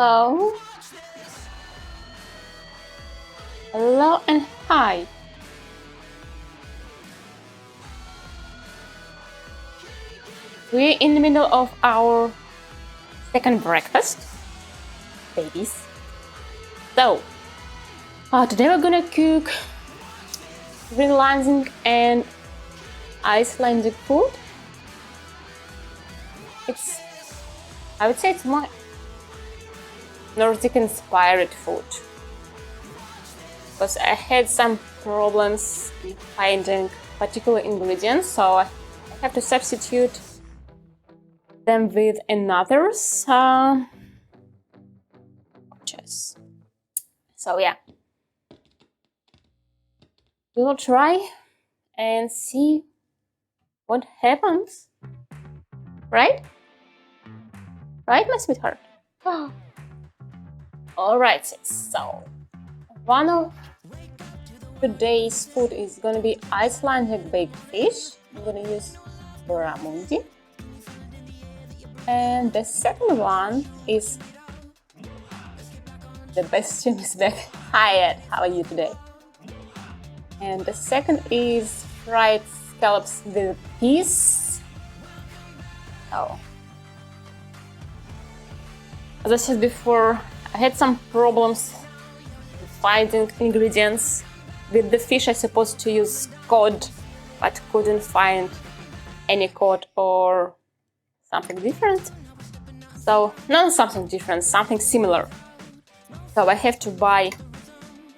Hello. Hello and hi. We're in the middle of our second breakfast, babies. So, today we're gonna cook Greenlandic and Icelandic food. I would say it's more Nordic inspired food, because I had some problems in finding particular ingredients, so I have to substitute them with another's. So yeah, we will try and see what happens. Right, my sweetheart? Alright, so one of today's food is gonna be Icelandic baked fish. I'm gonna use barramundi. And the second one is the best team is back. Hi Ed, how are you today? And the second is fried scallops with peas. Oh. As I said before, I had some problems finding ingredients. With the fish I supposed to use cod, but couldn't find any cod or something different. So, not something different, something similar. So I have to buy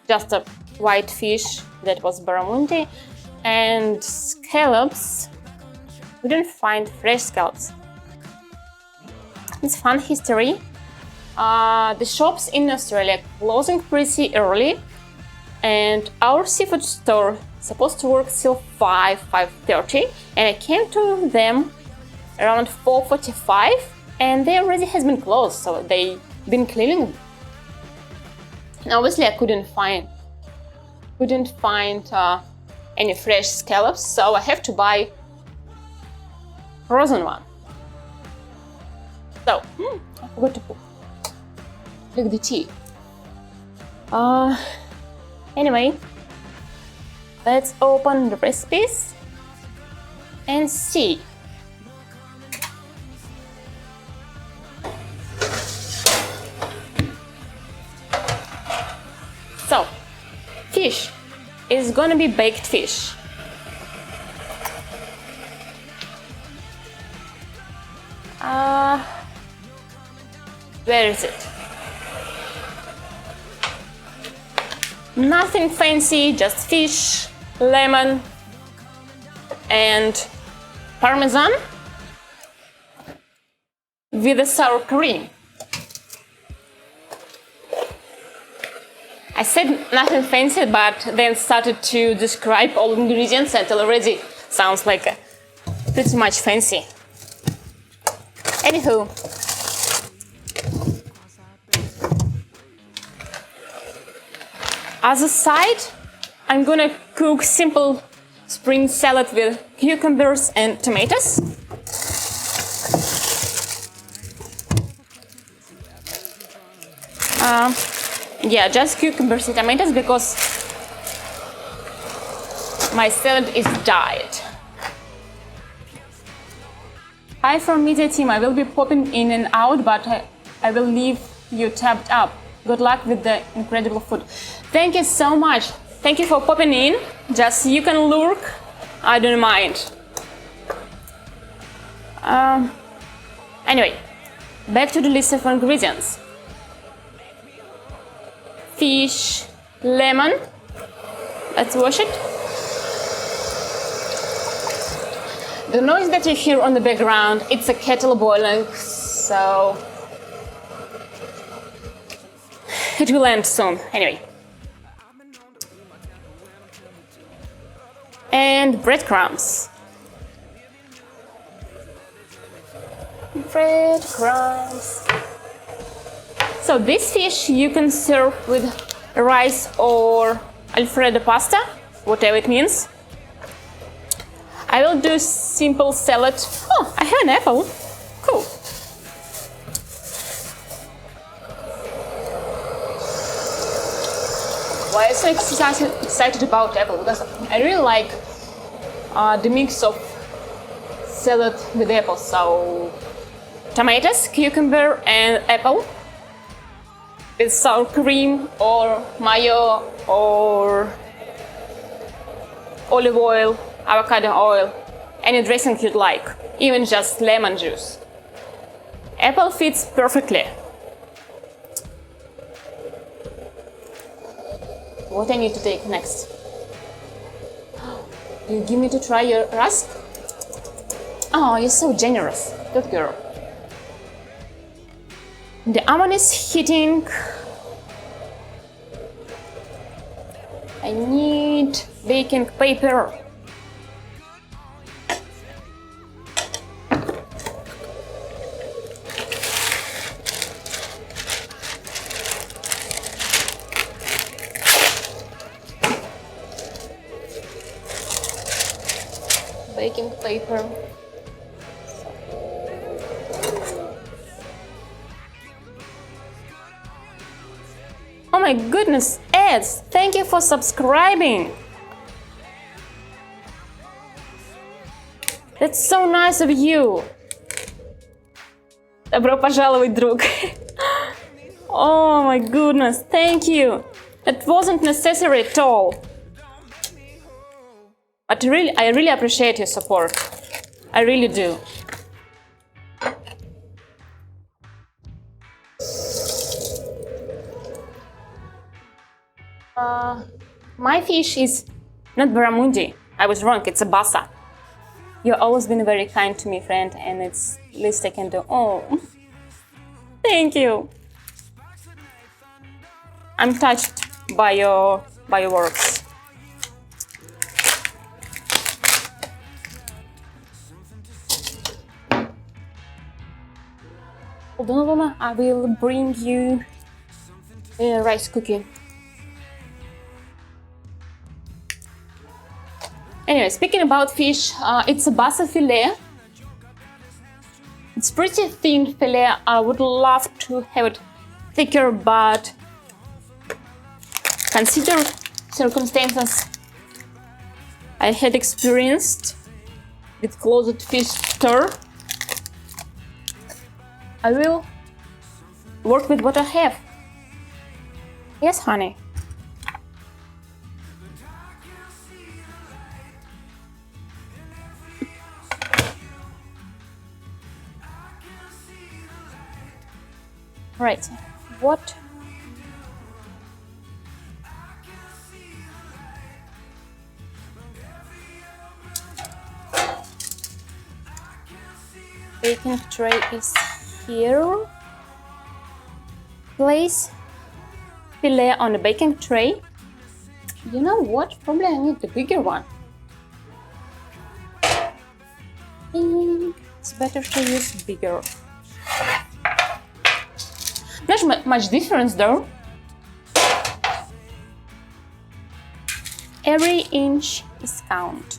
just a white fish that was barramundi and scallops. We didn't find fresh scallops. It's fun history. The shops in Australia closing pretty early, and our seafood store supposed to work till 5:30, and I came to them around 4:45, and they already has been closed, so they been cleaning. And obviously, I couldn't find any fresh scallops, so I have to buy frozen one. So I forgot to drink the tea. Anyway, let's open the recipes and see. So, fish is gonna be baked fish. Where is it? Nothing fancy, just fish, lemon, and parmesan with a sour cream. I said nothing fancy, but then started to describe all ingredients and it already sounds like pretty much fancy. Anywho, as a side, I'm gonna cook simple spring salad with cucumbers and tomatoes. Yeah, just cucumbers and tomatoes because my salad is diet. Hi from media team, I will be popping in and out, but I will leave you tabbed up. Good luck with the incredible food. Thank you so much. Thank you for popping in. Just you can lurk. I don't mind. Anyway, back to the list of ingredients. Fish, lemon. Let's wash it. The noise that you hear on the background, it's a kettle boiling, so it will end soon. Anyway. And breadcrumbs. Breadcrumbs. So this fish you can serve with rice or Alfredo pasta, whatever it means. I will do simple salad. Oh, I have an apple. Cool. why I'm so excited about apple? Because I really like the mix of salad with apple. So tomatoes, cucumber, and apple with sour cream or mayo or olive oil, avocado oil, any dressing you'd like, even just lemon juice. Apple fits perfectly. What I need to take next? You give me to try your rusk? Oh, you're so generous. Good girl. The oven is heating. I need baking paper. Baking paper. Oh my goodness, Ed, thank you for subscribing. That's so nice of you. Добро пожаловать, друг. Oh my goodness, thank you. That wasn't necessary at all. But I really appreciate your support. I really do. My fish is not barramundi. I was wrong, it's a bassa. You've always been very kind to me, friend, and it's the least I can do. Oh, thank you. I'm touched by your words. Hold on, Luna. I will bring you a rice cookie. Anyway, speaking about fish, it's a bassa fillet. It's pretty thin fillet. I would love to have it thicker, but consider circumstances I had experienced with closed fish store. I will work with what I have. Yes, honey. Right. What? Baking tray is here. Place fillet on the baking tray. You know what? Probably I need the bigger one. I think it's better to use bigger. Not much difference though. Every inch is count.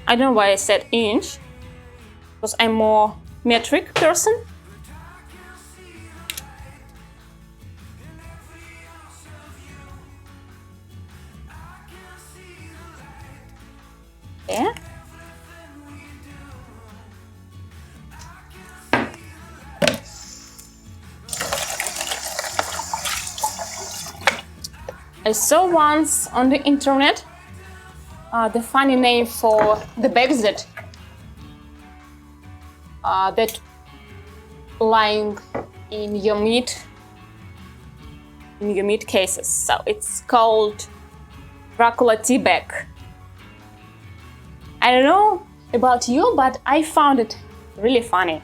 I don't know why I said inch, because I'm more metric person. Yeah. I saw once on the internet the funny name for the bags that lying in your meat cases. So it's called Dracula tea bag. I don't know about you, but I found it really funny.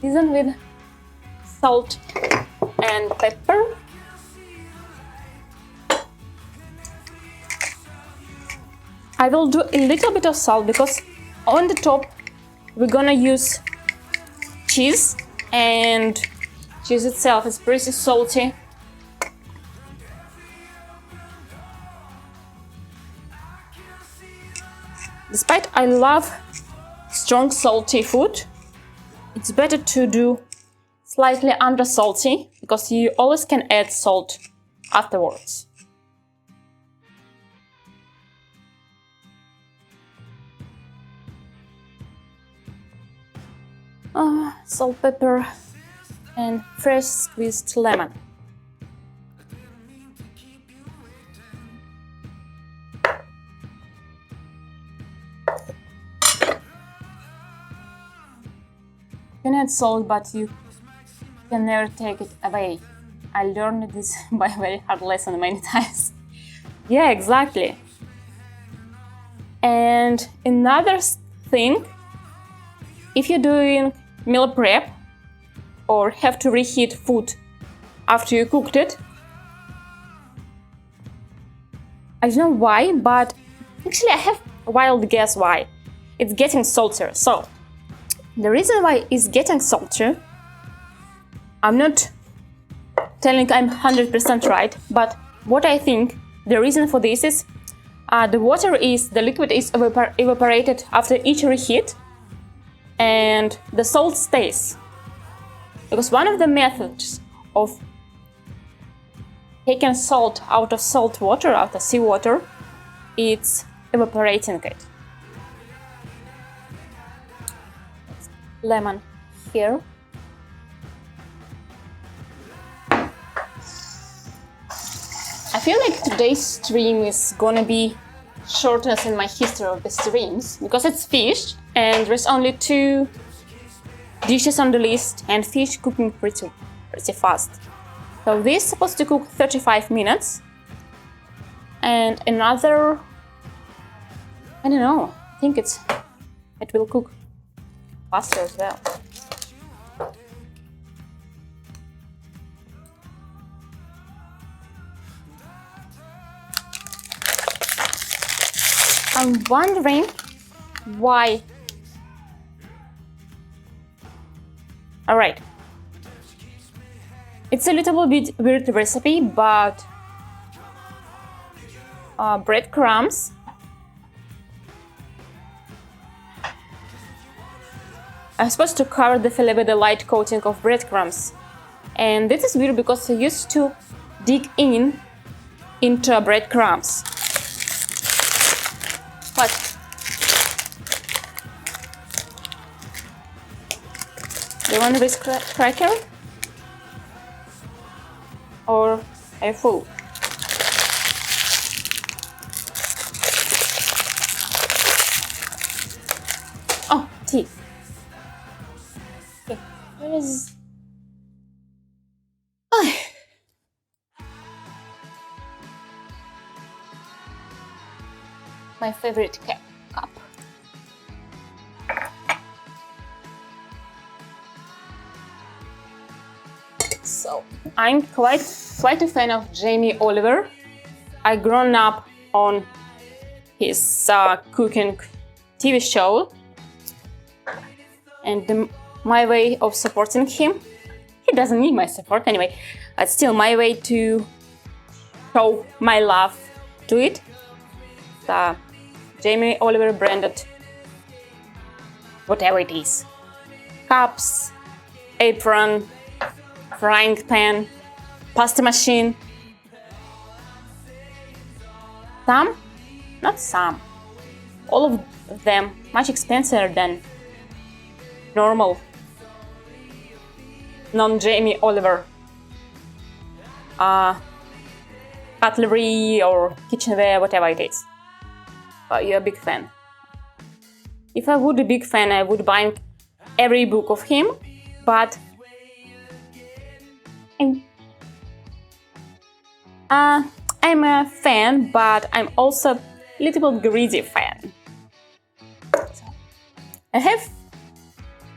Seasoned with salt and pepper. I will do a little bit of salt because on the top we're gonna use cheese, and cheese itself is pretty salty. Despite I love strong salty food, it's better to do slightly under salty, because you always can add salt afterwards. Salt, pepper, and fresh squeezed lemon. You can add salt, but you can never take it away. I learned this by a very hard lesson many times. Yeah, exactly. And another thing, if you're doing meal prep or have to reheat food after you cooked it, I don't know why, but actually I have a wild guess why. It's getting saltier. So the reason why it's getting saltier, I'm not telling I'm 100% right, but what I think the reason for this is the liquid is evaporated after each reheat, and the salt stays. Because one of the methods of taking salt out of salt water, out of seawater, it's evaporating it. Lemon here. I feel like today's stream is gonna be shortest in my history of the streams, because it's fish and there's only 2 dishes on the list, and fish cooking pretty fast. So this is supposed to cook 35 minutes, and another, I don't know, I think it will cook faster as well. I'm wondering why. All right. It's a little bit weird recipe, but breadcrumbs are supposed to cover the fillet with a light coating of breadcrumbs. And this is weird because I used to dig into breadcrumbs. What? Do you want this cracker? Or are you full? Oh, tea. Okay, where is... Oh. My favorite cup. So I'm quite a fan of Jamie Oliver. I grown up on his cooking TV show, and my way of supporting him, he doesn't need my support anyway, but still my way to show my love to it. The Jamie Oliver branded whatever it is, cups, apron, frying pan, pasta machine. All of them much expensive than normal non-Jamie Oliver cutlery or kitchenware, whatever it is. But you're a big fan. If I would be a big fan, I would buy every book of him, but I'm a fan, but I'm also a little bit greedy fan. So, I have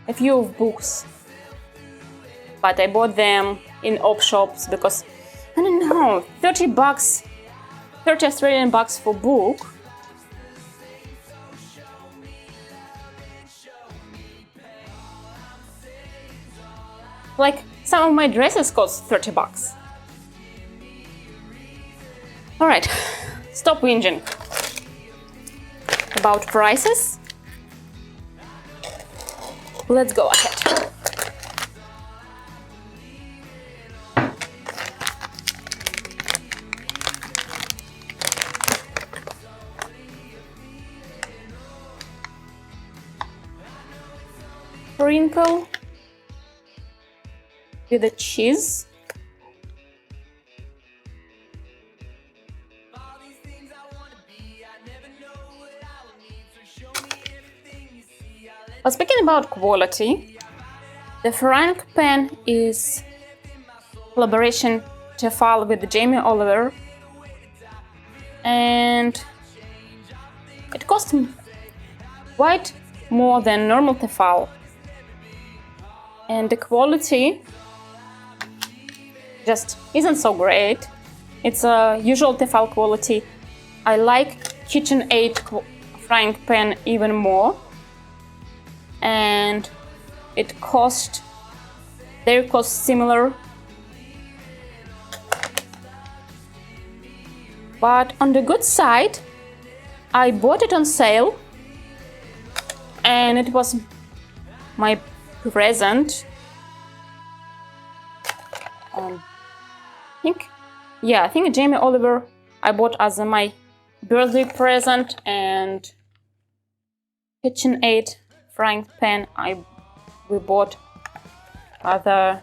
a few books, but I bought them in op shops because, I don't know, 30 Australian bucks for book. Like, some of my dresses cost 30 bucks. Alright, stop whinging about prices. Let's go ahead. sprinkle with the cheese. But speaking about quality, the frying pan is collaboration tefal with Jamie Oliver, and it cost me quite more than normal tefal, and the quality just isn't so great. It's a usual tefal quality. I like KitchenAid frying pan even more, and it cost similar, but on the good side, I bought it on sale, and it was my present. I think Jamie Oliver I bought as my birthday present, and KitchenAid frying pan we bought other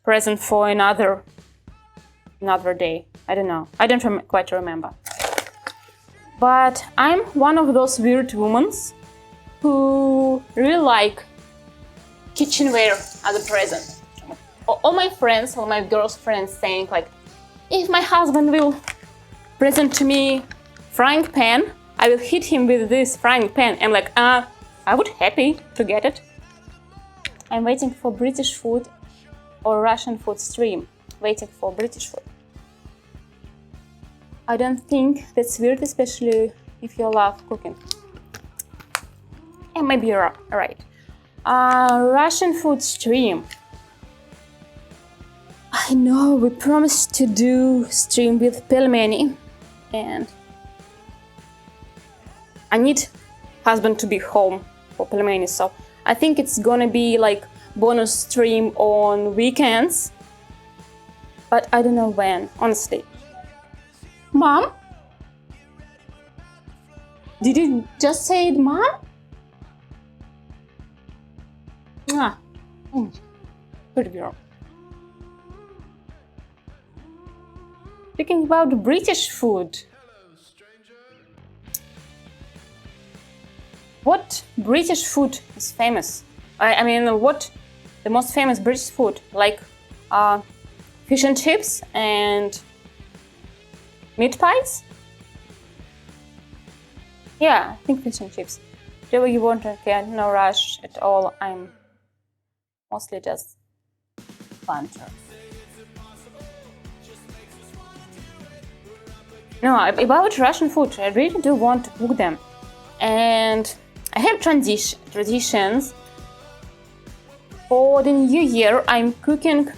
present for another day. I don't know. I don't quite remember. But I'm one of those weird women who really like kitchenware as a present. All my friends, all my girls' friends saying like, if my husband will present to me frying pan, I will hit him with this frying pan. I'm like, I would happy to get it. I'm waiting for British food or Russian food stream. Waiting for British food. I don't think that's weird, especially if you love cooking. And maybe you're right. Russian food stream. I know we promised to do stream with pelmeni, and I need husband to be home for pelmeni, so I think it's gonna be like bonus stream on weekends, but I don't know when, honestly. Mom? Did you just say it, Mom? Good girl. Speaking about British food, what British food is famous? I mean, what the most famous British food? Like fish and chips and meat pies? Yeah, I think fish and chips. Whatever you want, okay, no rush at all. I'm mostly just banter. No, about Russian food, I really do want to cook them. And I have traditions. For the new year, I'm cooking.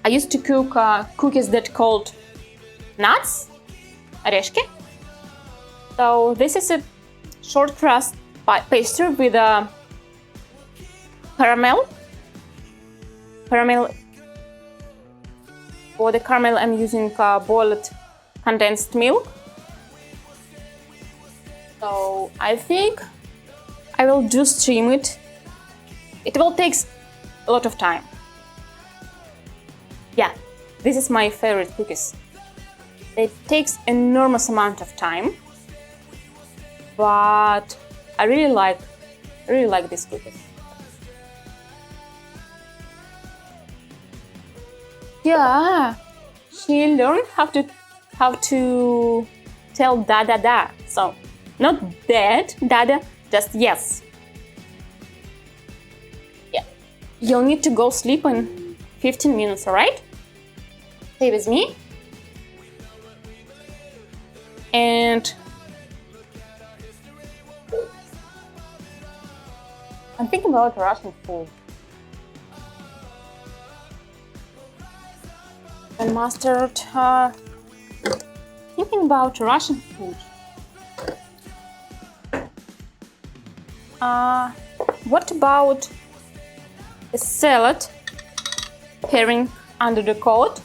I used to cook cookies that called nuts, орешки. So this is a short crust pastry with a caramel. For the caramel, I'm using boiled condensed milk. So I think I will do stream it. It will take a lot of time. Yeah, this is my favorite cookies. It takes enormous amount of time, but I really like these cookies. Yeah, she learned how to tell da da da. So not that, da, just yes. Yeah. You'll need to go sleep in 15 minutes, alright? Stay with me. And I'm thinking about Russian food. And mustard. Thinking about Russian food. What about a salad herring under the coat?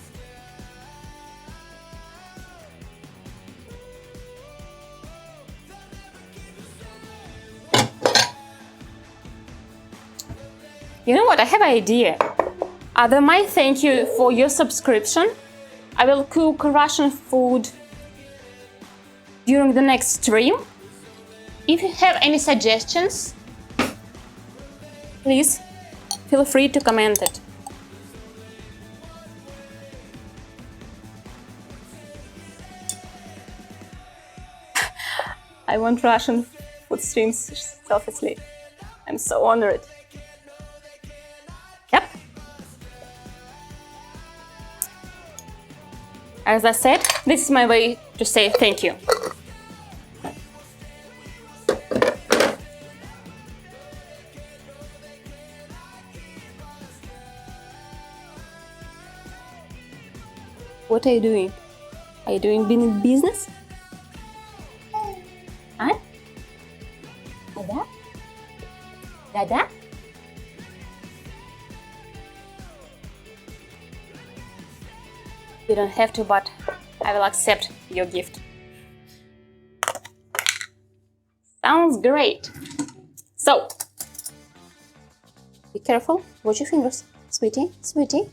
You know what? I have an idea. They might thank you for your subscription. I will cook Russian food during the next stream. If you have any suggestions, please feel free to comment it. I want Russian food streams selfishly. I'm so honored. Yep. As I said, this is my way to say thank you. What are you doing? Are you doing business? Huh? Dada? Dada? You don't have to, but I will accept your gift. Sounds great. So, be careful. Watch your fingers. Sweetie, sweetie.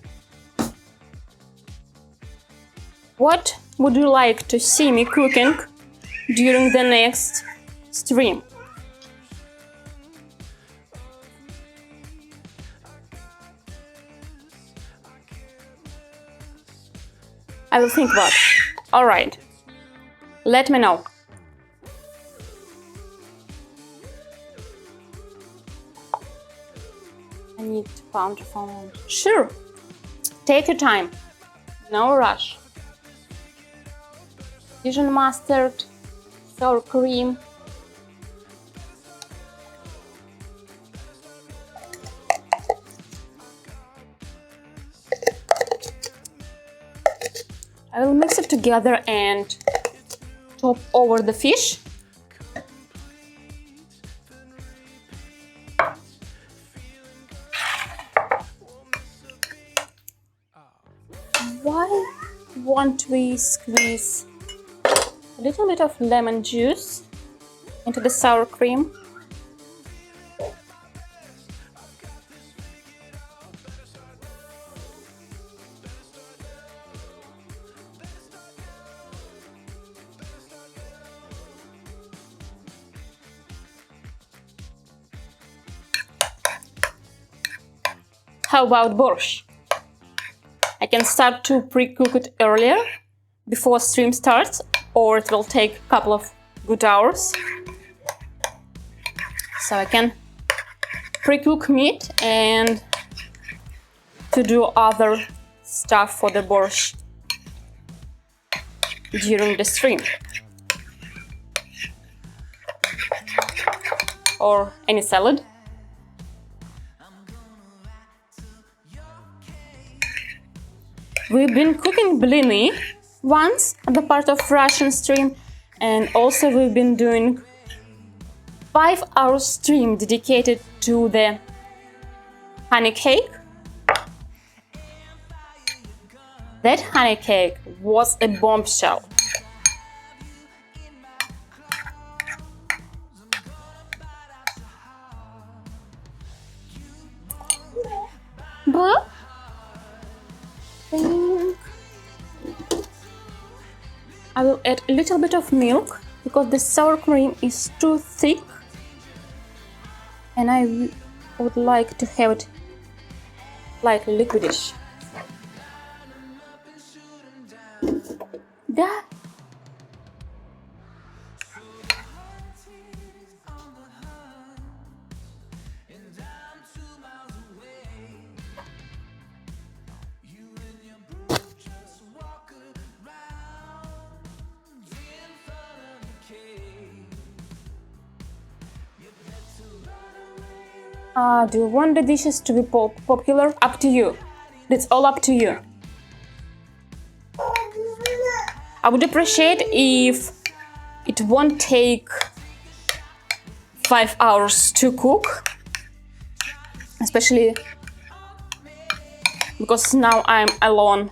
What would you like to see me cooking during the next stream? I will think about it. All right. Let me know. I need to pound the phone. Sure. Take your time. No rush. Dijon mustard, sour cream. I will mix it together and top over the fish. Why won't we squeeze a little bit of lemon juice into the sour cream? How about borscht? I can start to pre-cook it earlier, before stream starts, or it will take a couple of good hours. So I can pre-cook meat and to do other stuff for the borscht during the stream. Or any salad. We've been cooking blini once at the part of Russian stream, and also we've been doing 5-hour stream dedicated to the honey cake. That honey cake was a bombshell. But I will add a little bit of milk because the sour cream is too thick and I would like to have it slightly liquidish. That do you want the dishes to be popular? Up to you. It's all up to you. I would appreciate if it won't take 5 hours to cook, especially because now I'm alone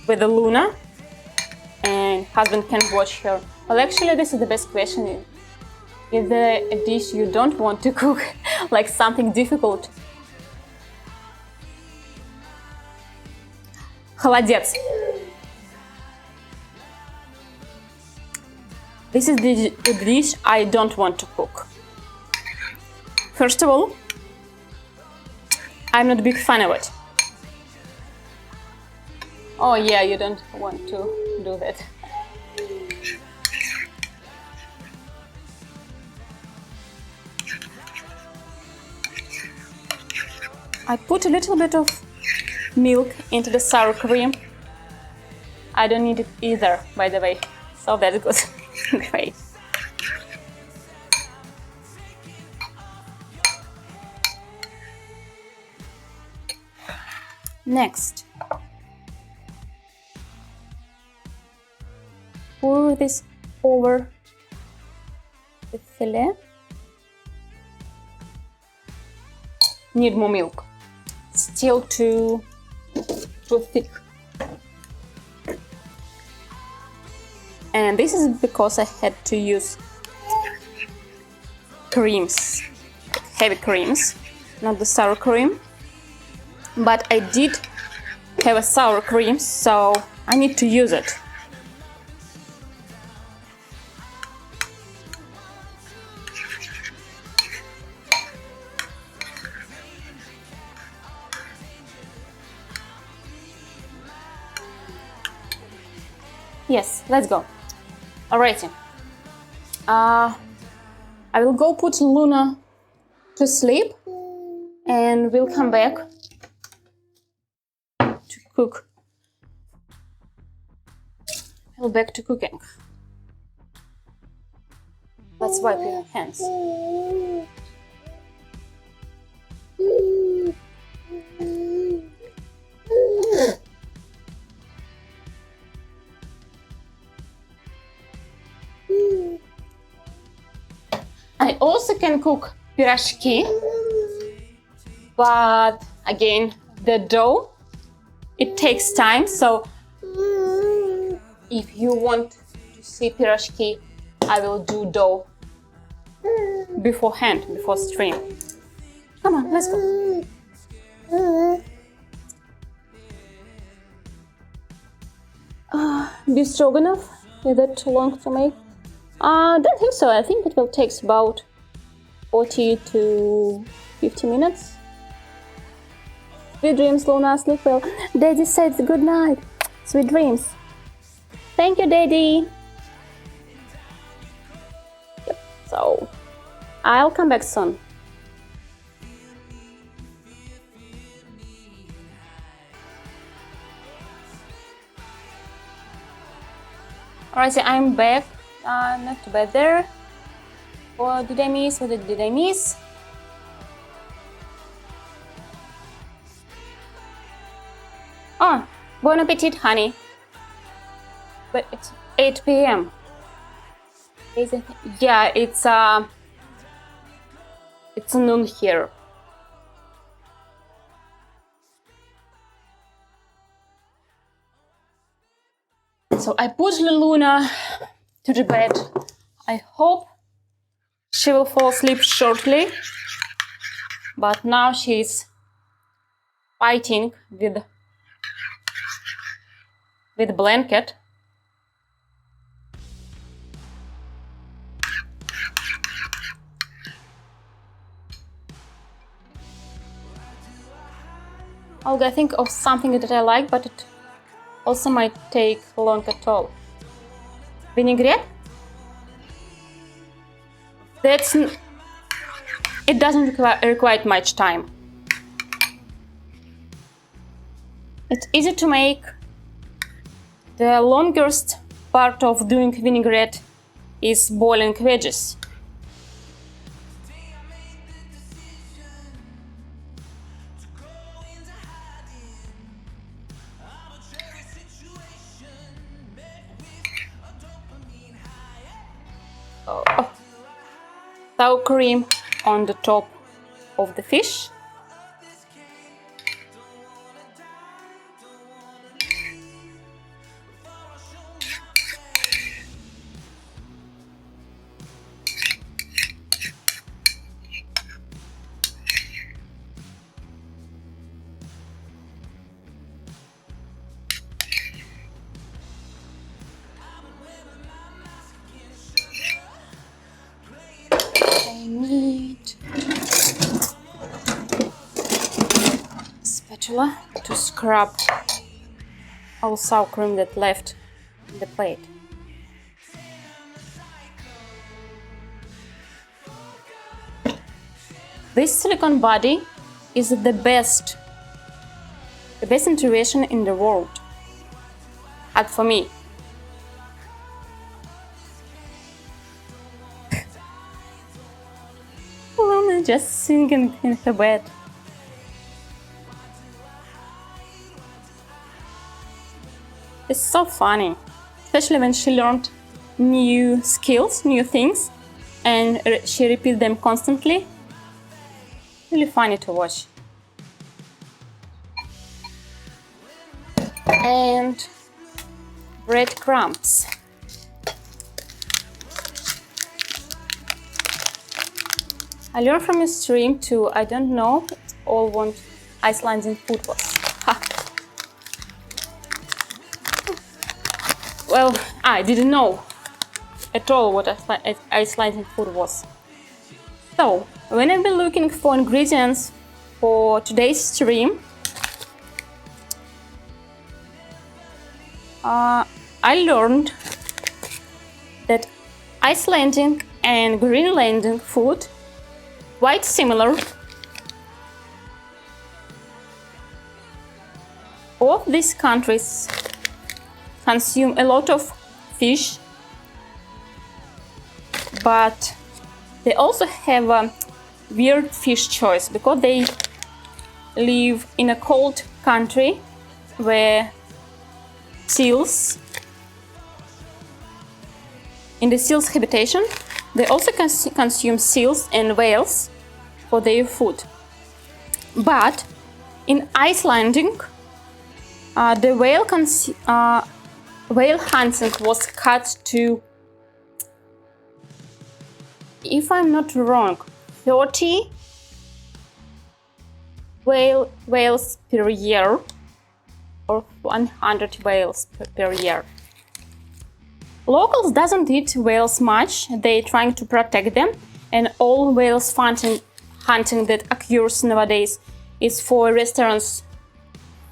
with Luna and husband can't watch her. Well, actually, this is the best question. Is there a dish you don't want to cook, like something difficult Холодец. This is the dish I don't want to cook. First of all, I'm not a big fan of it. Oh yeah, you don't want to do that. I put a little bit of milk into the sour cream. I don't need it either, by the way, so that's good. Great. Next, pour this over the fillet. Need more milk. Still too thick. And this is because I had to use creams, heavy creams, not the sour cream. But I did have a sour cream, so I need to use it. Yes, let's go. Alrighty. I will go put Luna to sleep and we'll come back to cook. I'll back to cooking. Let's wipe your hands. I also can cook puree, but again, the dough, it takes time, so if you want to see puree, I will do dough beforehand, before stream. Come on, let's go. Beef stroganoff, is that too long to make? I don't think so. I think it will take about 40 to 50 minutes. Sweet dreams, Luna. Sleep well. Daddy said good night. Sweet dreams. Thank you, Daddy. Yep. So, I'll come back soon. Alright, so I'm back. Not too bad there. What did I miss? What did I miss? Oh, bon appetit, honey. But it's 8 p.m. Is it? Yeah, it's noon here. So I put Luna to the bed. I hope she will fall asleep shortly, but now she's fighting with the blanket. I'll go think of something that I like, but it also might take long at all. Vinaigrette? It doesn't require much time. It's easy to make. The longest part of doing vinaigrette is boiling veggies. Sour cream on the top of the fish. spatula to scrub all sour cream that left in the plate. This silicone body is the best integration in the world, and for me. Luna just singing in her bed. It's so funny, especially when she learned new skills, new things, and she repeats them constantly. Really funny to watch. And breadcrumbs. I learned from a stream too. I don't know all what Icelandic food was. Well, I didn't know at all what Icelandic food was. So, when I've been looking for ingredients for today's stream, I learned that Icelandic and Greenlandic food quite similar. Both these countries consume a lot of fish, but they also have a weird fish choice because they live in a cold country where seals, in the seals' habitation, they also consume seals and whales for their food. But in Icelandic, the whale hunting was cut to, if I'm not wrong, 30 whales per year, or 100 whales per year. Locals doesn't eat whales much, they're trying to protect them, and all whales hunting that occurs nowadays is for restaurants,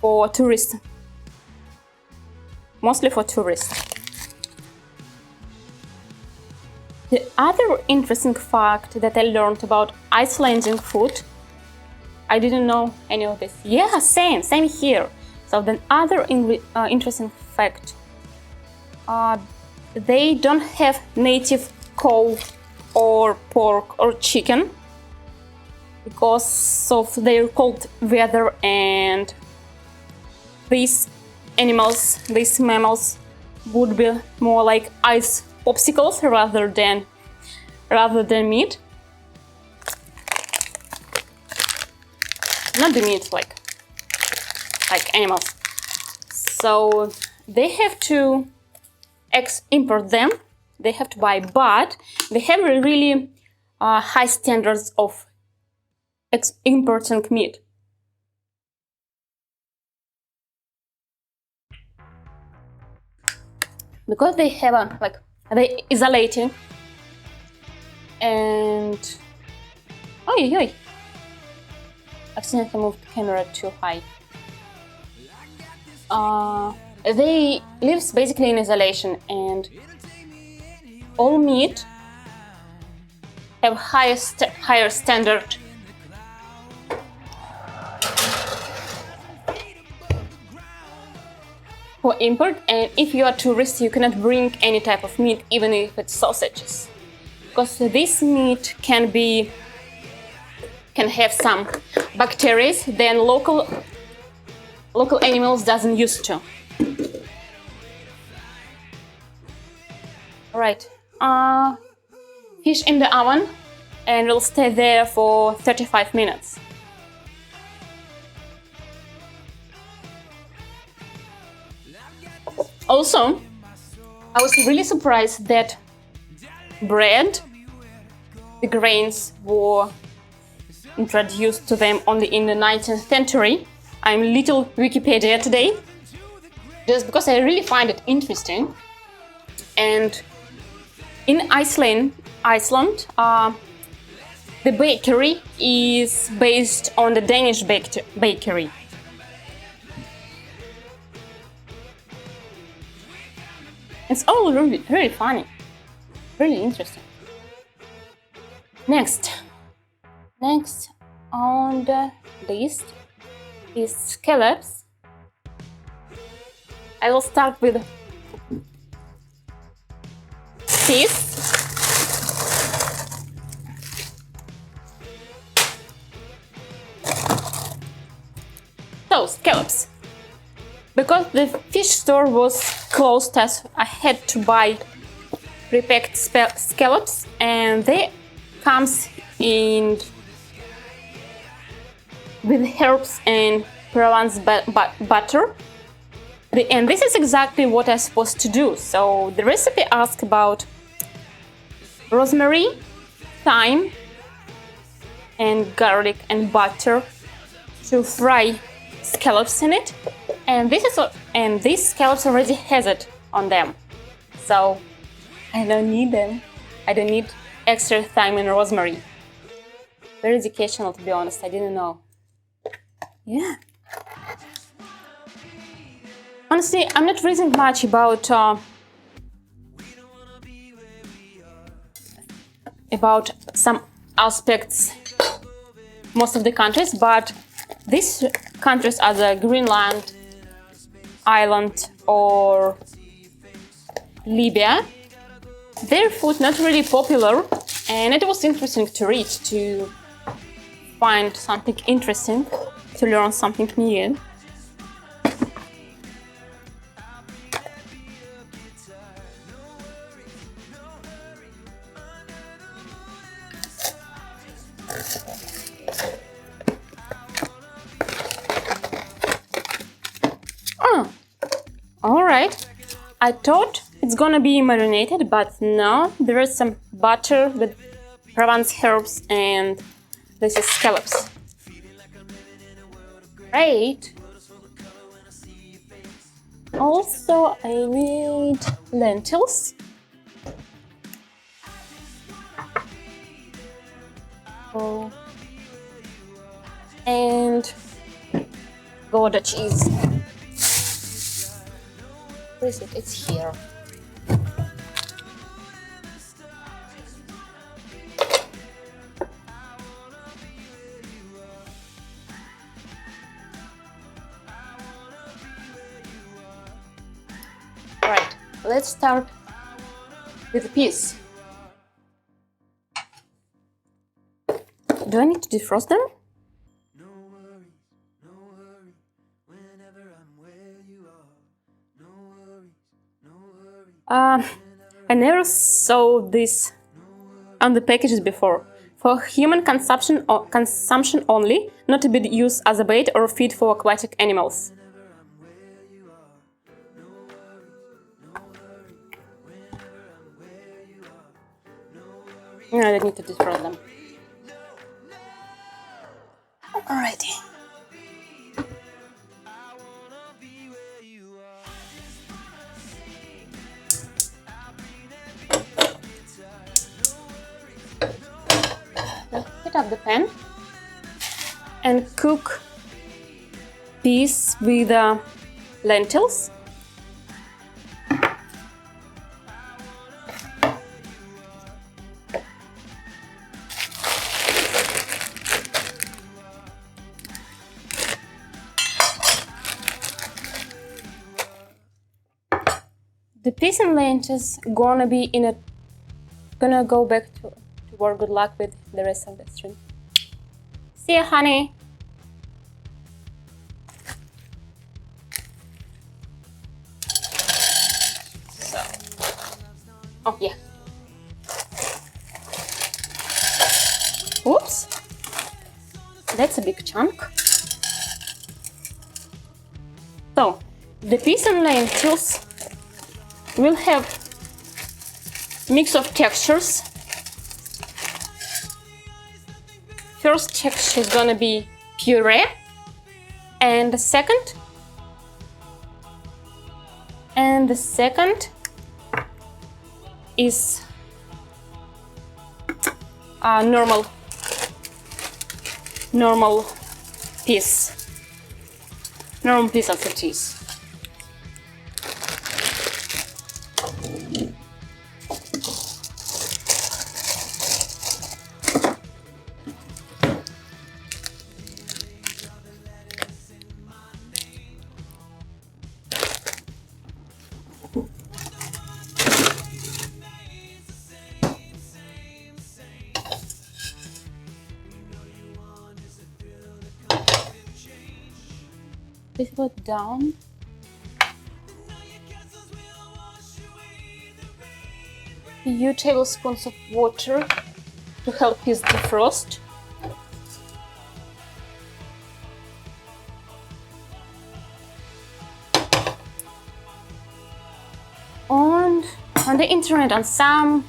for tourists, mostly for tourists. The other interesting fact that I learned about Icelandic food, I didn't know any of this. Yeah, same here. So the other interesting fact, they don't have native cow or pork or chicken because of their cold weather, and these animals, these mammals, would be more like ice popsicles rather than meat. Not the meat, like animals. So they have to import them. They have to buy, but they have really high standards of importing meat. Because they have they isolating and accidentally moved the camera too high. They live basically in isolation, and all meat have higher standard for import, and if you are tourist, you cannot bring any type of meat, even if it's sausages, because this meat can have some bacteria that local animals doesn't used to. Right, fish in the oven, and we'll stay there for 35 minutes. Also, I was really surprised that bread, the grains were introduced to them only in the 19th century. I'm little Wikipedia today, just because I really find it interesting. And in Iceland, the bakery is based on the Danish bakery. It's all really, really funny, really interesting. Next on the list is scallops. I will start with peas. So, scallops. Because the fish store was closed, as I had to buy prepacked scallops, and they comes in with herbs and Provence butter. And this is exactly what I'm supposed to do. So the recipe asks about rosemary, thyme, and garlic and butter to fry scallops in it. And these scallops already has it on them. So I don't need them. I don't need extra thyme and rosemary. Very educational, to be honest. I didn't know. Yeah. Honestly, I'm not reading much about some aspects, most of the countries, but these countries are the Greenland, Iceland, or Libya. Their food not really popular, and it was interesting to read, to find something interesting, to learn something new. Oh, all right. I thought it's gonna be marinated, but no, there is some butter with Provence herbs, and this is scallops. Great. Also, I need lentils. Oh. And Gouda cheese. Where is it? It's here. Right, let's start with the peas. Do I need to defrost them? I never saw this on the packages before. For human consumption only, not to be used as a bait or feed for aquatic animals. No, I don't need to defrost them. Alrighty. Let's heat up the pan and cook peas with lentils. The peas and lentils gonna go back to work. Good luck with the rest of the stream. See ya, honey. So, oh yeah. Oops, that's a big chunk. So, the peas and lentils will have mix of textures. First texture is gonna be puree, and the second is normal peas and peas. little bit down. A few tablespoons of water to help peas defrost. And on the internet, on some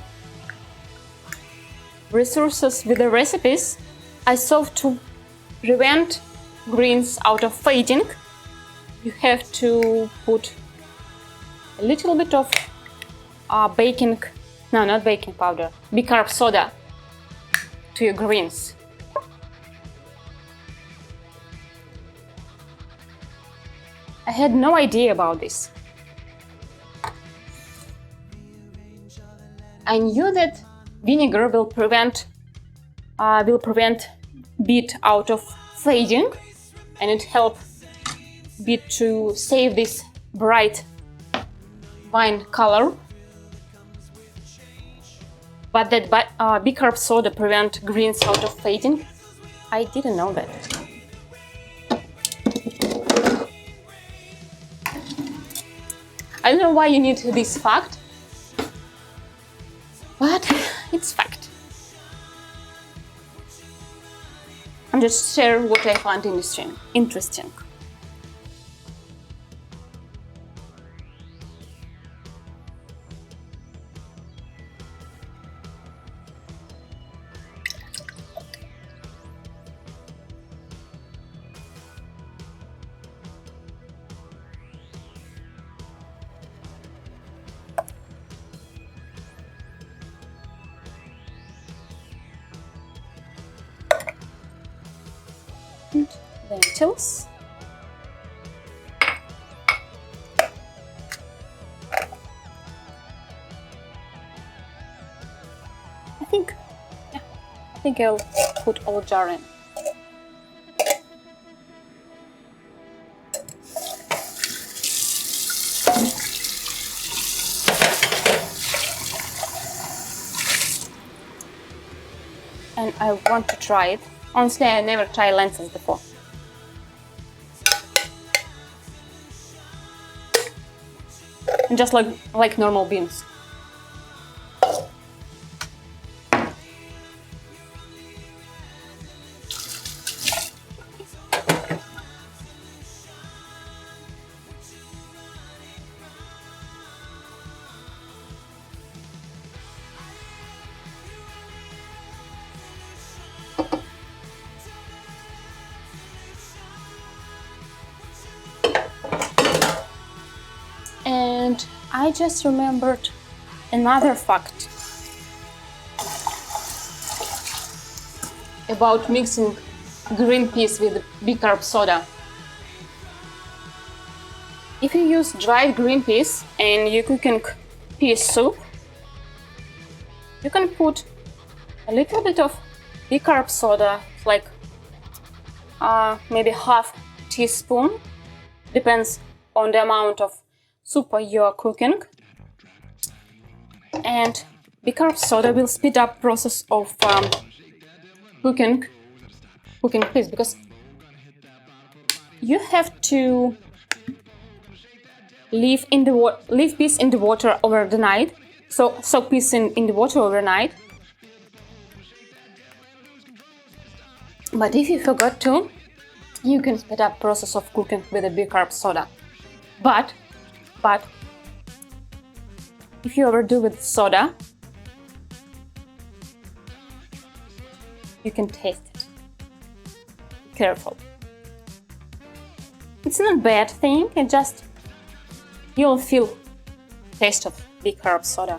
resources with the recipes, I saw to prevent greens out of fading, you have to put a little bit of baking, no, not baking powder, bicarb soda to your greens. I had no idea about this. I knew that vinegar will prevent beet out of fading, and it helps beet to save this bright wine color. But that bicarb soda prevent greens out of fading, I didn't know that. I don't know why you need this fact, but it's fact. I'm just sharing what I found interesting. Lentils. I think I'll put all jar in. And I want to try it. Honestly, I never tried lentils before. Just like normal beans. And I just remembered another fact about mixing green peas with bicarb soda. If you use dried green peas and you're cooking pea soup, you can put a little bit of bicarb soda, like maybe half teaspoon, depends on the amount of soup you are cooking, and bicarb soda will speed up process of cooking peas, because you have to leave peas in the water over the night, so soak peas in the water overnight. But if you forgot to, you can speed up process of cooking with a bicarb soda. But if you overdo with soda, you can taste it. Be careful. It's not a bad thing, it just you'll feel taste of bicarb soda.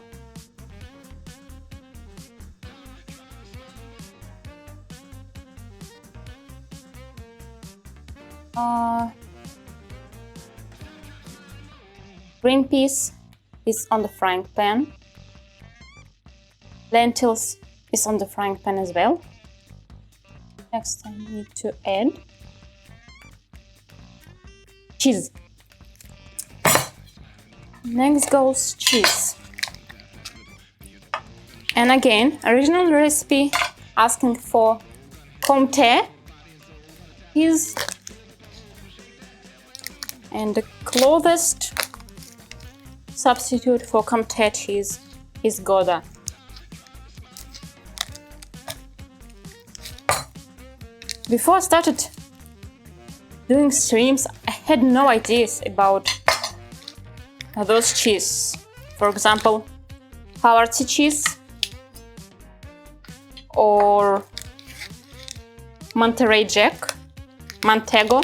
Green peas is on the frying pan. Lentils is on the frying pan as well. Next I need to add cheese. Next goes cheese. And again, original recipe asking for comté is And the closest substitute for Comté cheese is Gouda. Before I started doing streams, I had no ideas about those cheese. For example, Havarti cheese or Monterey Jack, Montego,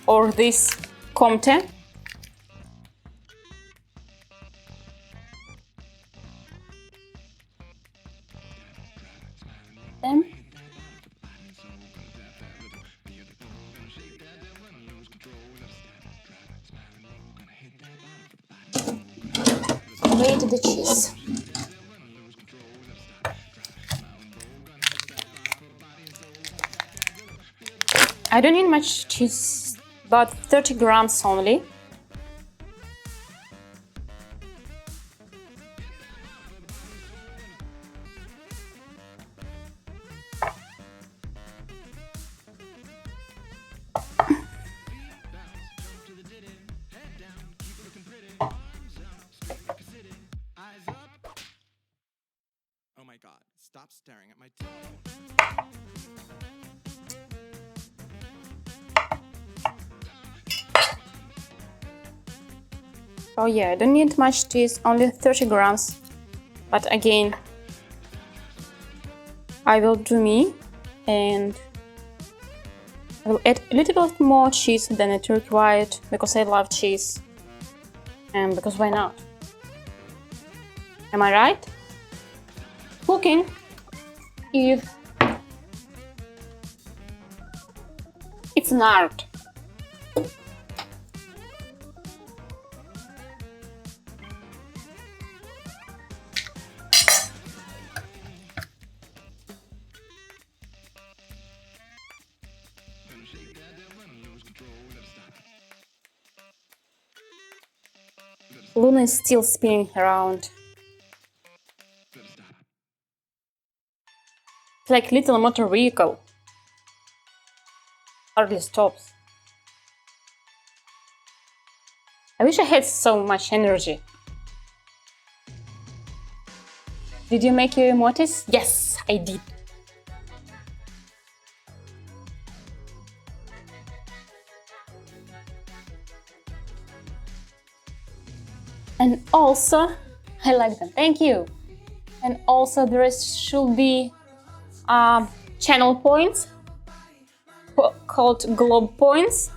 or this Comté. Grate the cheese. I don't need much cheese, about 30 grams only. Stop staring at my toe. Oh yeah, I don't need much cheese, only 30 grams. But again, I will do me and I will add a little bit more cheese than it required because I love cheese. And because why not? Am I right? Cooking is it's an art. Luna is still spinning around. It's like little motor vehicle. Hardly stops. I wish I had so much energy. Did you make your emotes? Yes, I did. And also, I like them. Thank you. And also there should be channel points called globe points.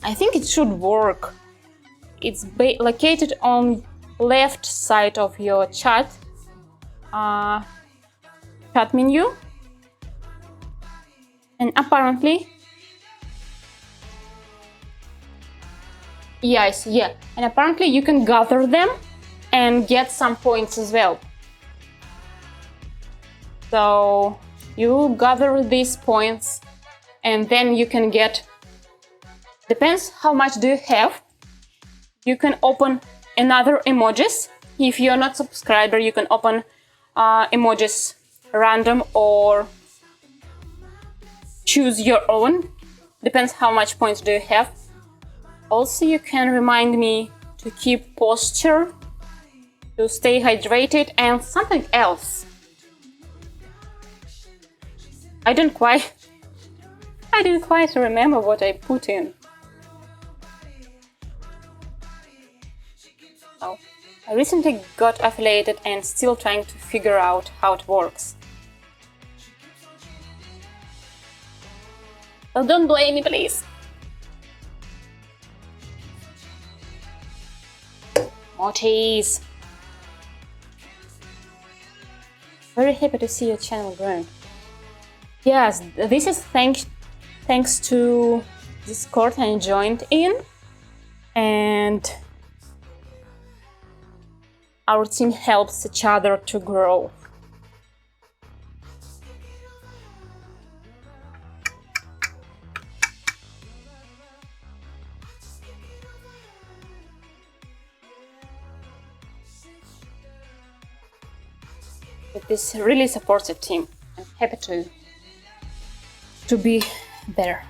I think it should work. It's located on left side of your chat menu, and apparently yes, yeah, and apparently you can gather them and get some points as well. So you gather these points and then you can get, depends how much do you have. You can open another emojis. If you're not subscriber, you can open emojis random or choose your own. Depends how much points do you have. Also, you can remind me to keep posture, to stay hydrated, and something else. I didn't quite remember what I put in. Oh, I recently got affiliated and still trying to figure out how it works. So don't blame me, please. More cheese. Very happy to see your channel growing. Yes, this is thanks to Discord I joined in, and our team helps each other to grow. With this really supportive team, I'm happy to be there.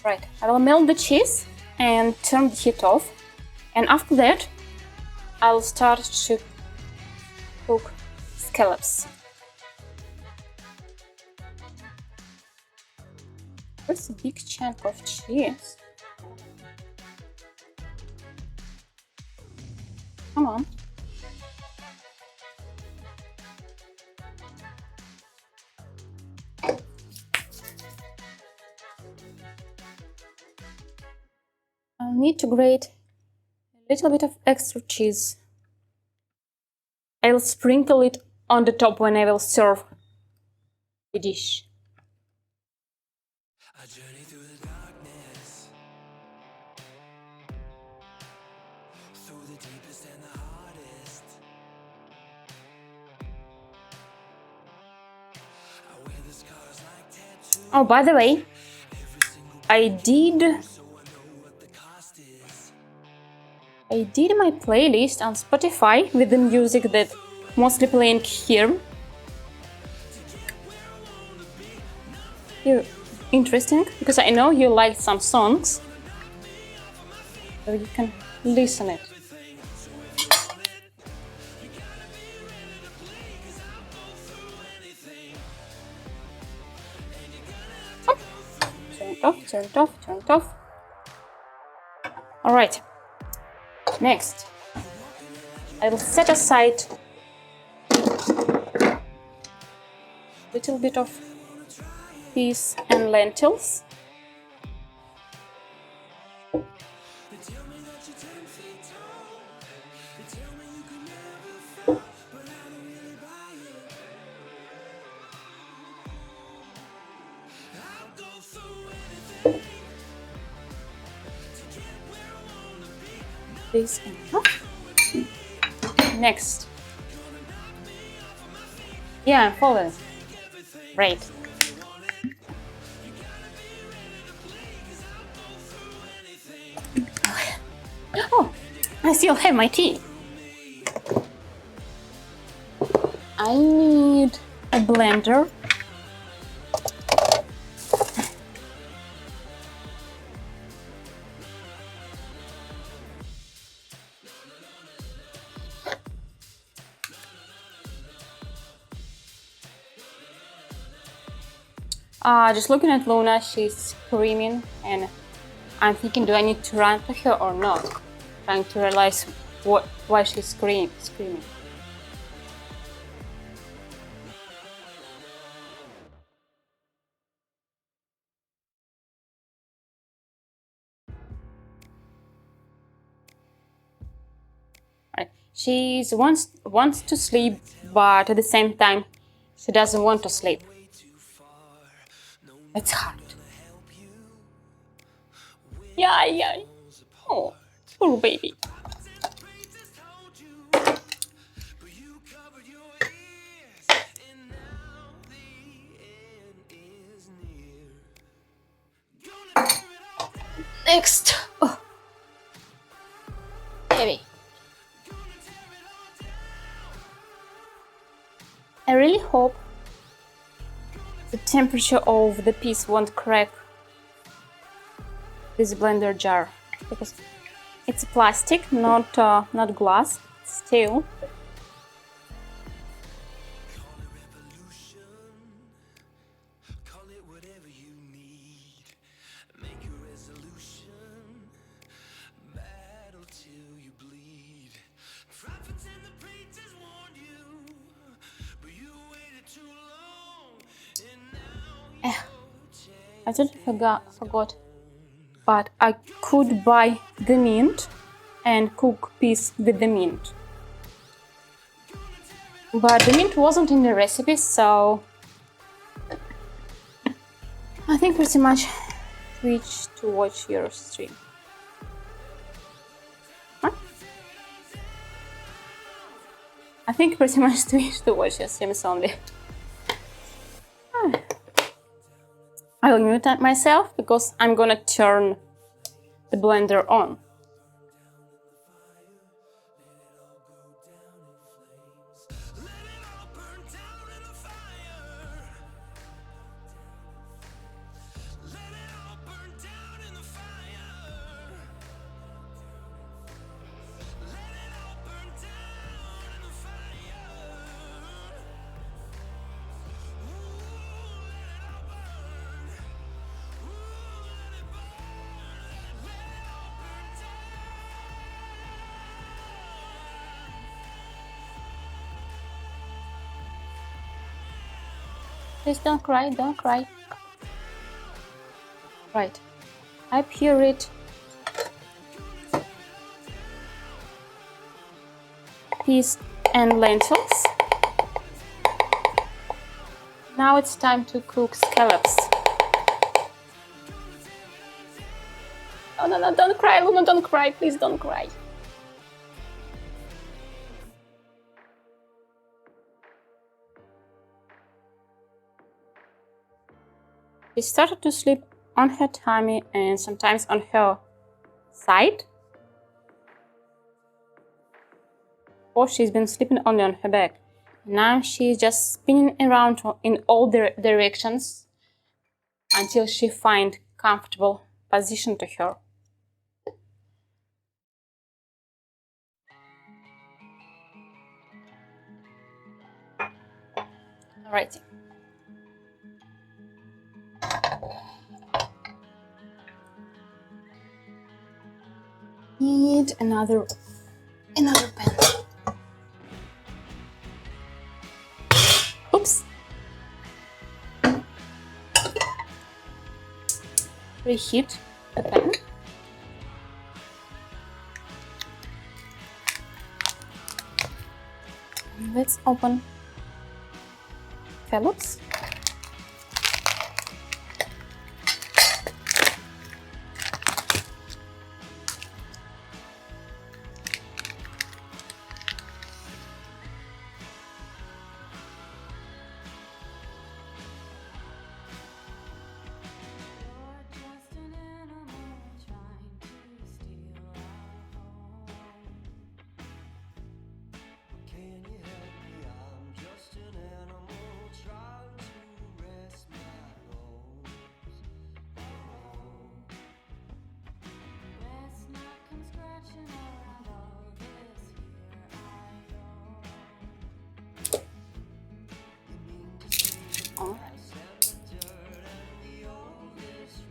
Right, I will melt the cheese and turn the heat off. And after that, I'll start to cook scallops. There's a big chunk of cheese. Come on. I'll need to grate a little bit of extra cheese. I'll sprinkle it on the top when I will serve the dish. A journey through the darkness, through the deepest and the hardest. I wear the scars like tattoos. Oh, by the way, I did my playlist on Spotify with the music that mostly playing here. Interesting, because I know you like some songs, so you can listen it. Oh, turn it off. All right. Next, I will set aside a little bit of peas and lentils. This enough. Next. Yeah, I'm following. Great. Oh, I still have my tea. I need a blender. Just looking at Luna, she's screaming, and I'm thinking, do I need to run to her or not? Trying to realize why she's screaming. Right. She wants to sleep, but at the same time, she doesn't want to sleep. It's hard. Yeah. Oh, poor baby. Next. Oh. Baby. I really hope the temperature of the peas won't crack this blender jar, because it's plastic, not glass. Still. I totally forgot, but I could buy the mint and cook peas with the mint. But the mint wasn't in the recipe, so I think pretty much switch to watch your stream. Huh? I think pretty much switch to watch your streams only. I will mute myself because I'm gonna turn the blender on. Please don't cry, don't cry. Right. I pureed peas and lentils. Now it's time to cook scallops. Oh no, don't cry, Luna, don't cry, please don't cry. She started to sleep on her tummy and sometimes on her side. Or she's been sleeping only on her back. Now she's just spinning around in all directions until she finds comfortable position to her. Alrighty. Need another pan. Oops. Reheat the pan. Let's open scallops.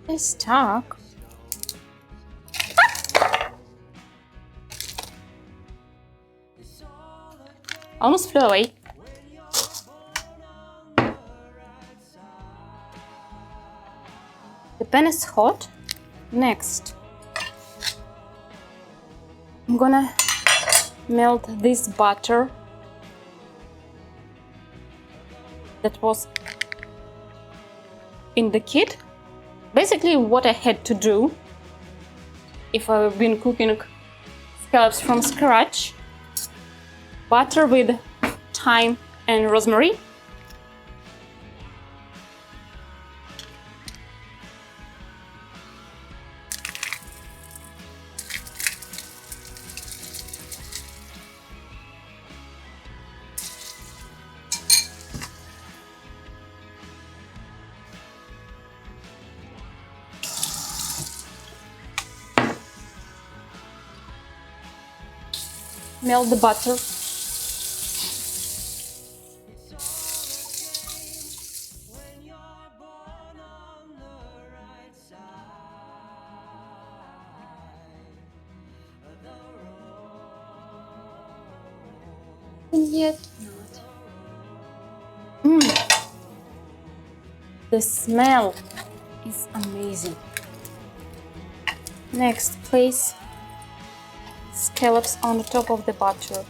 It's stuck. Almost flew away. The pan is hot. Next, I'm gonna melt this butter that was in the kit. Basically what I had to do if I've been cooking scallops from scratch. Butter with thyme and rosemary. Melt the butter. And yet not. The smell is amazing. Next, place scallops on the top of the butter.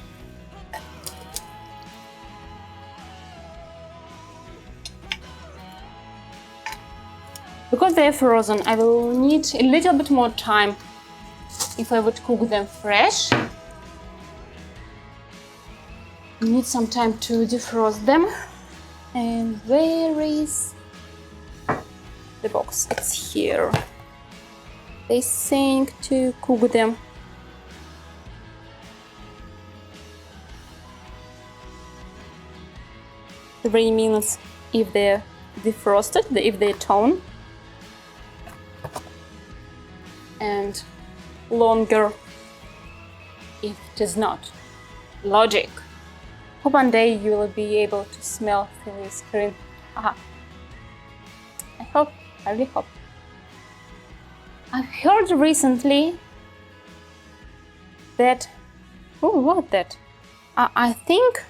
Because they are frozen, I will need a little bit more time if I would cook them fresh. I need some time to defrost them. And where is the box? It's here. They saying to cook them 3 minutes if they're defrosted, if they're thawed, and longer if it is not. Logic. Hope one day you will be able to smell through the screen. Aha. I really hope. I've heard recently that, oh, what that? I think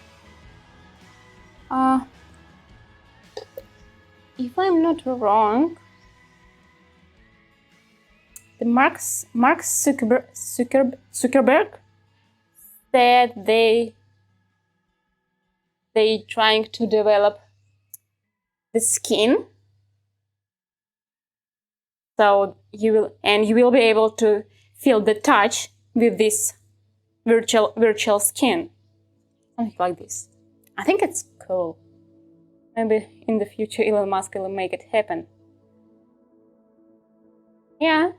if I'm not wrong, the Mark Zuckerberg said they trying to develop the skin, so you will be able to feel the touch with this virtual skin, something like this. I think it's cool. Maybe in the future Elon Musk will make it happen. Yeah,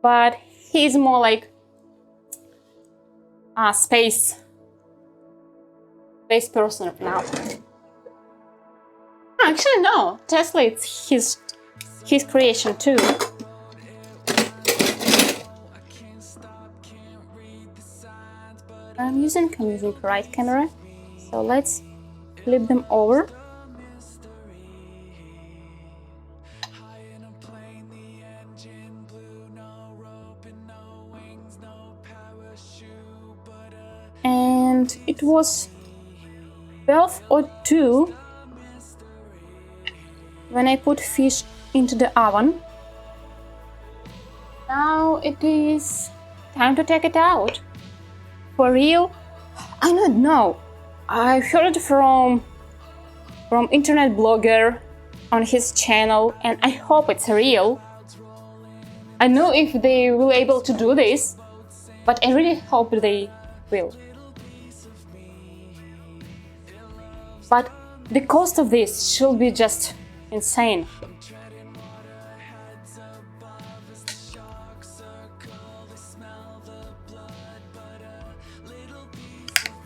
but he's more like a space person now. Actually, no. Tesla, it's his creation too. I'm using right camera, so let's flip them over. And it was 12:02 when I put fish into the oven. Now it is time to take it out. For real? I don't know. I heard it from internet blogger on his channel, and I hope it's real. I know if they will able to do this, but I really hope they will. But the cost of this should be just insane.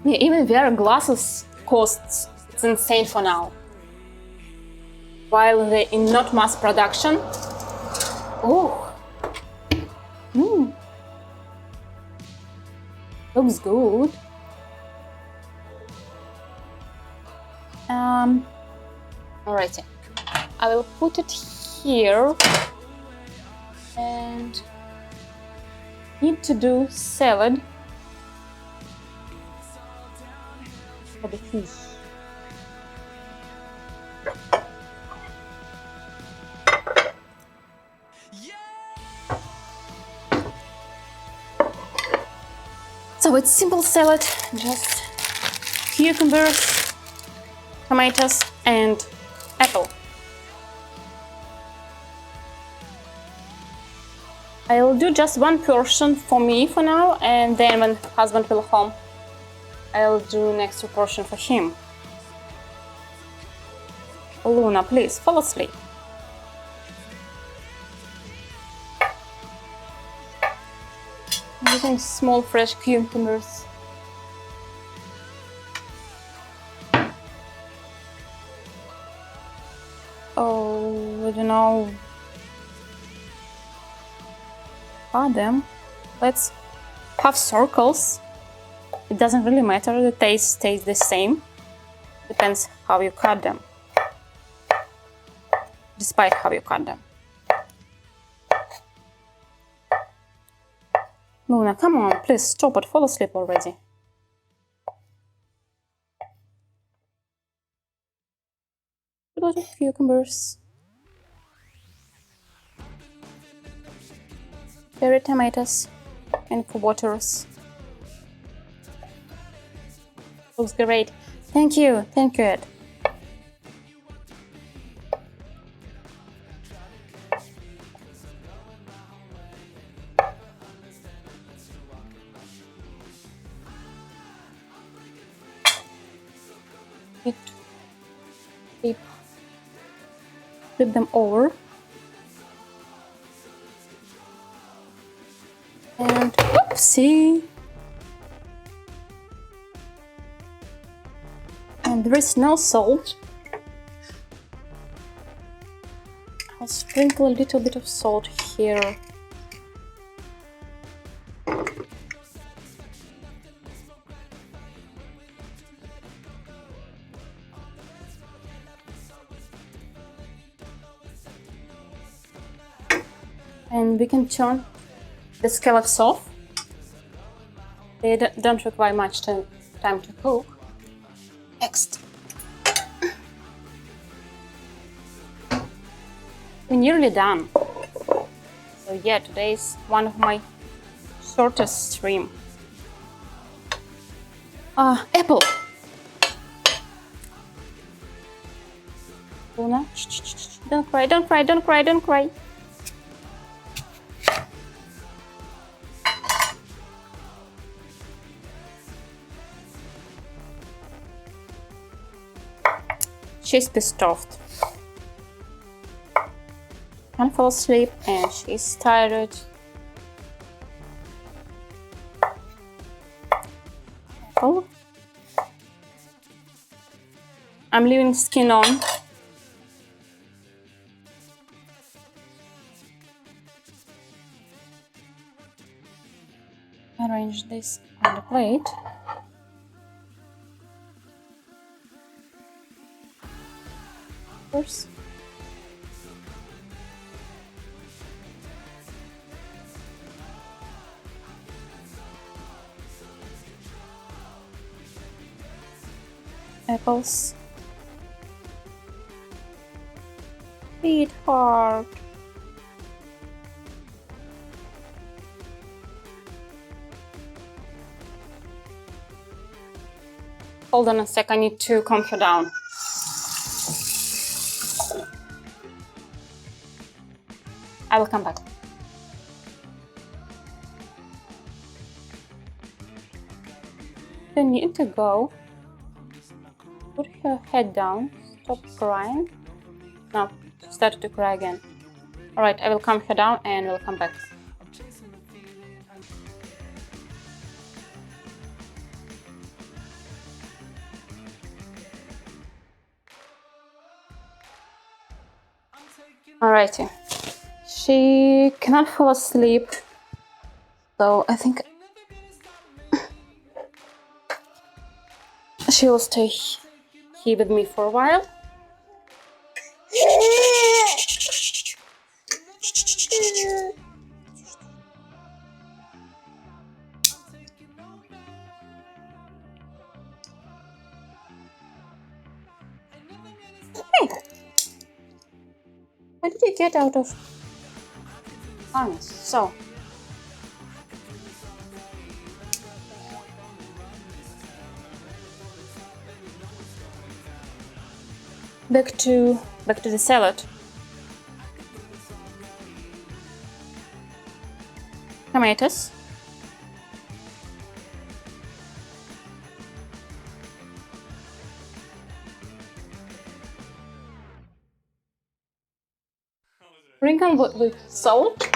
Yeah, even their glasses costs, it's insane for now. While they're in not mass production. Oh. Looks good. Alrighty. I will put it here and need to do salad for the fish. So it's simple salad, just cucumbers, tomatoes and apple. I'll do just one portion for me for now, and then when husband will home, I'll do next portion for him. Luna, please fall asleep. I'm using small fresh cucumbers. Oh, I don't know. Them. Let's have circles. It doesn't really matter, the taste stays the same. Depends how you cut them. Despite how you cut them. Luna, come on, please stop it, fall asleep already. A lot of cucumbers. Cherry tomatoes and cubotters. Looks great. Thank you, Ed. Flip them over. And oopsie! And there is no salt. I'll sprinkle a little bit of salt here. And we can turn the scallops off. They don't require much time to cook. Next, We're nearly done. So yeah, today is one of my shortest stream. Apple. Luna, don't cry, don't cry, don't cry, don't cry. She's pissed off. Can't fall asleep and she's tired. Oh. I'm leaving skin on. Arrange this on the plate. First. Apples. Feed hard. Hold on a sec, I need to calm her down. I will come back. You need to go. Put her head down. Stop crying. No, she started to cry again. Alright, I will calm her down and we'll come back. Alrighty. She cannot fall asleep, so I think she will stay here with me for a while. Hey! Why did you get out of harness? So. Back to the salad. Tomatoes. Sprinkle with salt.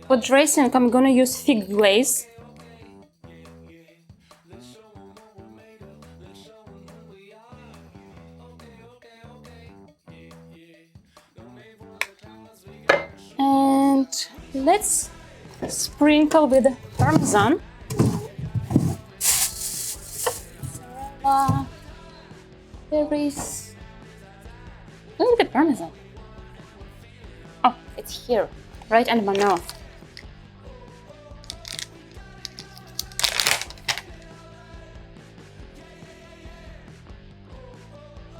For dressing, I'm gonna use fig glaze. And let's sprinkle with parmesan. There is. Look at the parmesan. Oh, it's here, right under my nose.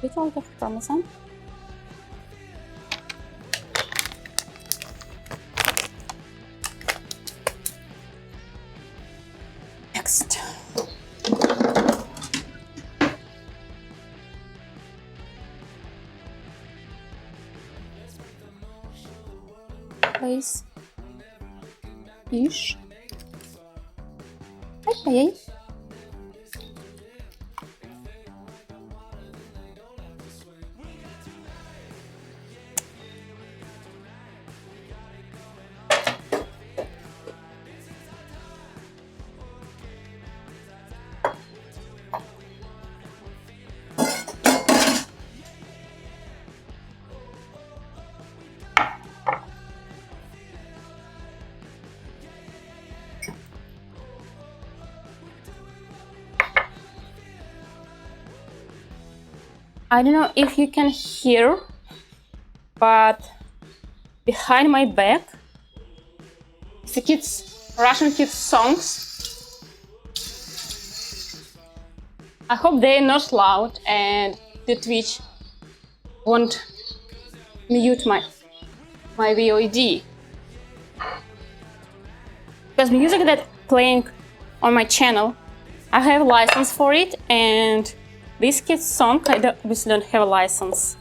Little bit of parmesan. Next. Place fish. Okay. I don't know if you can hear, but behind my back, the kids Russian kids songs. I hope they're not loud and the Twitch won't mute my VOD. Because music that's playing on my channel, I have a license for it, and this kid's song, I obviously don't have a license.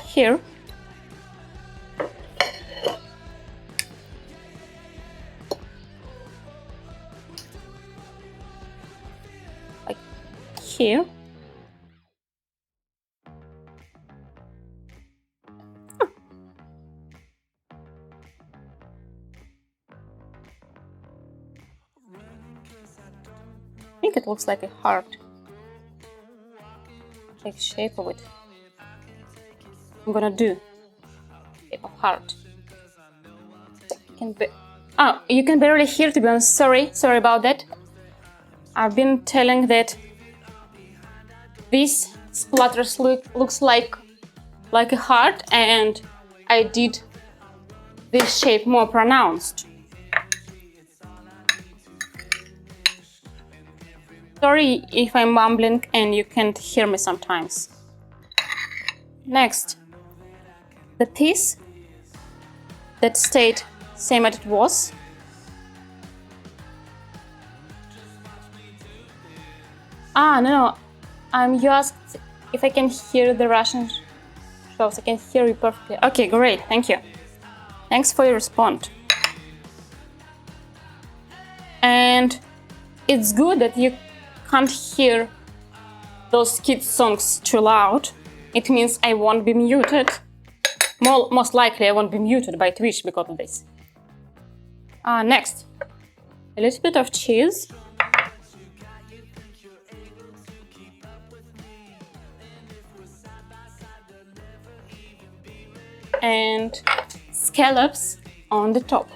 Here. Like here. I think it looks like a heart. Take shape of it. I'm gonna do shape of heart. You can barely hear, to be honest. Sorry about that. I've been telling that this splatters looks like a heart, and I did this shape more pronounced. Sorry if I'm mumbling and you can't hear me sometimes. Next, the piece that stayed same as it was. No, you asked if I can hear the Russian shows. I can hear you perfectly. Okay, great, thank you. Thanks for your response. And it's good that you can't hear those kids' songs too loud. It means I won't be muted. Most likely I won't be muted by Twitch because of this. Next, a little bit of cheese. And scallops on the top.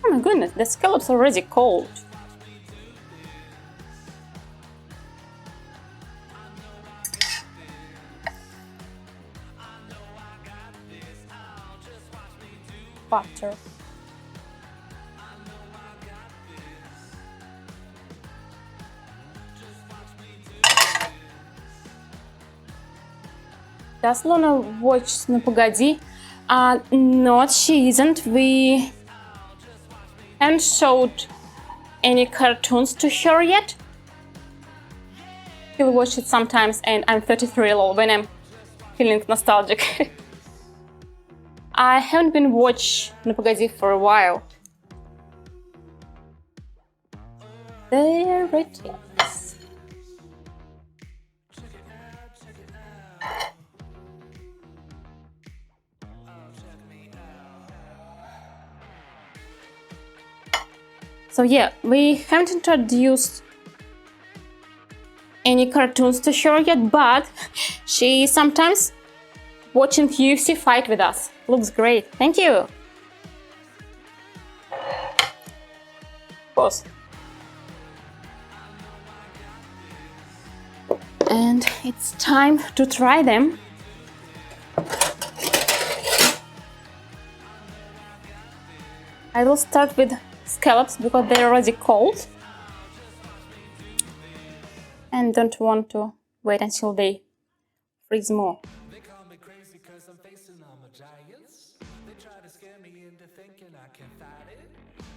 Oh my goodness, the scallops are already cold. Butter. Does Luna watch No Pogodi? Not, she isn't. We haven't showed any cartoons to her yet. She'll watch it sometimes, and I'm 33 lol when I'm feeling nostalgic. I haven't been watching No Pogodi for a while. There it is. So yeah, we haven't introduced any cartoons to her yet, but she sometimes watching UFC fight with us. Looks great. Thank you. Of course. And it's time to try them. I will start with scallops because they're already cold and don't want to wait until they freeze more. They call me crazy 'cause I'm facing all my giants. They try to scare me into thinking I can fight it.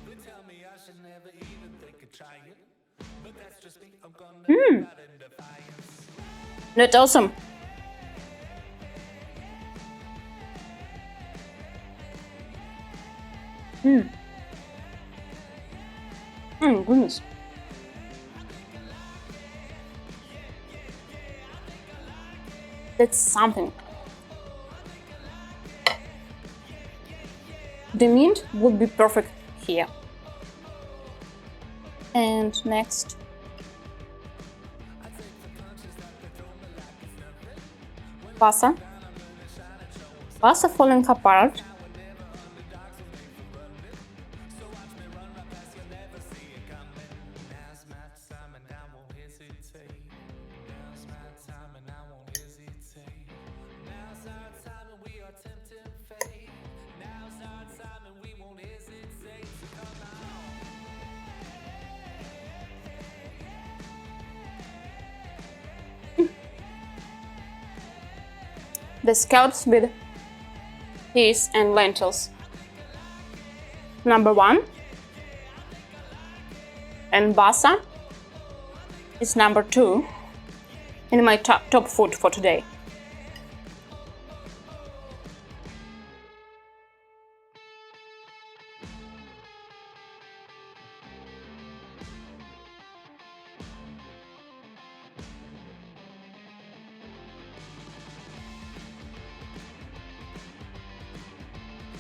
They tell me I should never even think of trying. But that's just me. I'm gonna fight in defiance. That's awesome. Goodness. That's something. The mint would be perfect here. And next. Pasta. Pasta falling apart. the scallops with peas and lentils. Number 1. And basa is number 2 in my top food for today.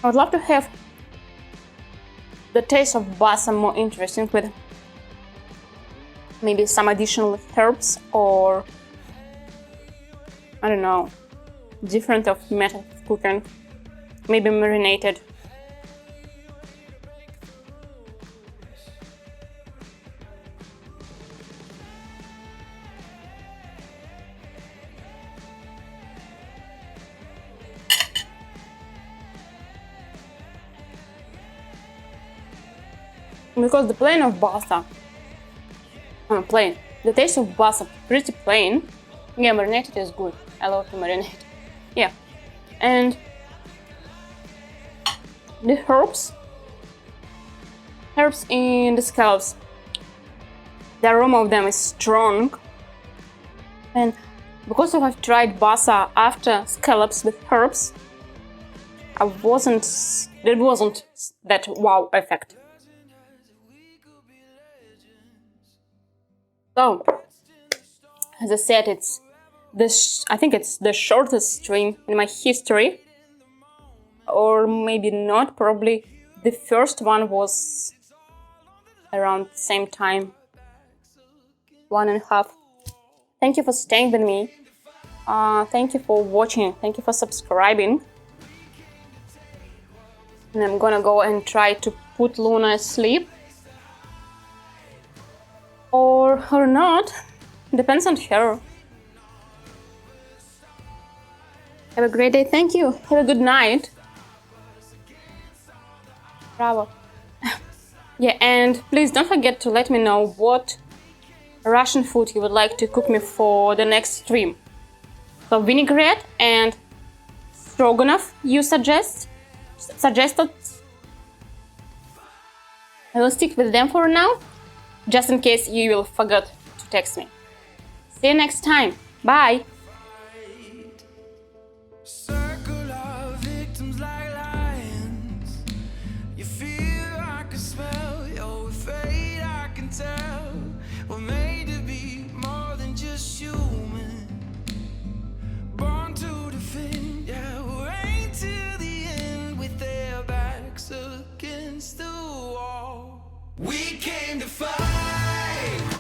I would love to have the taste of basa more interesting with maybe some additional herbs or, I don't know, different of method of cooking, maybe marinated. Because the the taste of basa pretty plain. Yeah, marinated is good. I love to marinate. Yeah, and the herbs in the scallops, the aroma of them is strong. And because I've tried basa after scallops with herbs, there wasn't that wow effect. So, as I said, I think it's the shortest stream in my history, or maybe not. Probably the first one was around the same time, 1.5. Thank you for staying with me. Thank you for watching. Thank you for subscribing. And I'm gonna go and try to put Luna asleep. Or not. Depends on her. Have a great day. Thank you. Have a good night. Bravo. Yeah, and please don't forget to let me know what Russian food you would like to cook me for the next stream. So vinaigrette and stroganoff you suggested. I will stick with them for now, just in case you will forget to text me. See you next time. Bye. Circle of victims like lions. You feel, I can smell. You're afraid, I can tell. We're made to be more than just human. Born to defend, yeah, we're aimed to the end with their backs against the wall. We came to fight.